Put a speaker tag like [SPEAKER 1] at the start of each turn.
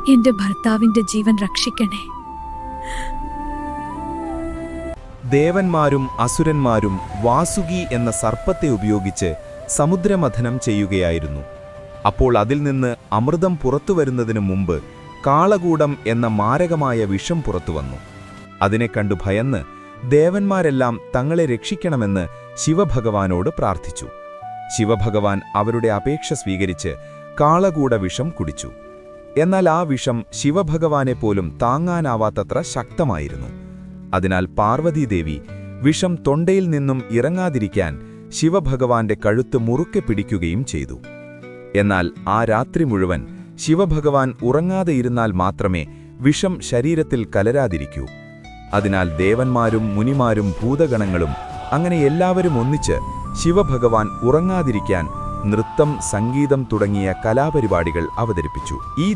[SPEAKER 1] എന്റെ ഭർത്താവിന്റെ ജീവൻ രക്ഷിക്കണേ.
[SPEAKER 2] ദേവന്മാരും അസുരന്മാരും വാസുകി എന്ന സർപ്പത്തെ ഉപയോഗിച്ച് സമുദ്രമഥനം ചെയ്യുകയായിരുന്നു. അപ്പോൾ അതിൽ നിന്ന് അമൃതം പുറത്തുവരുന്നതിനു മുമ്പ് കാളകൂടം എന്ന മാരകമായ വിഷം പുറത്തുവന്നു. അതിനെ കണ്ടു ഭയന്ന് ദേവന്മാരെല്ലാം തങ്ങളെ രക്ഷിക്കണമെന്ന് ശിവഭഗവാനോട് പ്രാർത്ഥിച്ചു. ശിവഭഗവാൻ അവരുടെ അപേക്ഷ സ്വീകരിച്ച് കാളകൂട വിഷം കുടിച്ചു. എന്നാൽ ആ വിഷം ശിവഭഗവാനെപ്പോലും താങ്ങാനാവാത്തത്ര ശക്തമായിരുന്നു. അതിനാൽ പാർവതീദേവി വിഷം തൊണ്ടയിൽ നിന്നും ഇറങ്ങാതിരിക്കാൻ ശിവഭഗവാന്റെ കഴുത്ത് മുറുക്കെ പിടിക്കുകയും ചെയ്തു. എന്നാൽ ആ രാത്രി മുഴുവൻ ശിവഭഗവാൻ ഉറങ്ങാതെയിരുന്നാൽ മാത്രമേ വിഷം ശരീരത്തിൽ കലരാതിരിക്കൂ. അതിനാൽ ദേവന്മാരും മുനിമാരും ഭൂതഗണങ്ങളും അങ്ങനെ എല്ലാവരും ഒന്നിച്ച് ശിവഭഗവാൻ ഉറങ്ങാതിരിക്കാൻ നൃത്തം, സംഗീതം തുടങ്ങിയ കലാപരിപാടികൾ അവതരിപ്പിച്ചു. ഈ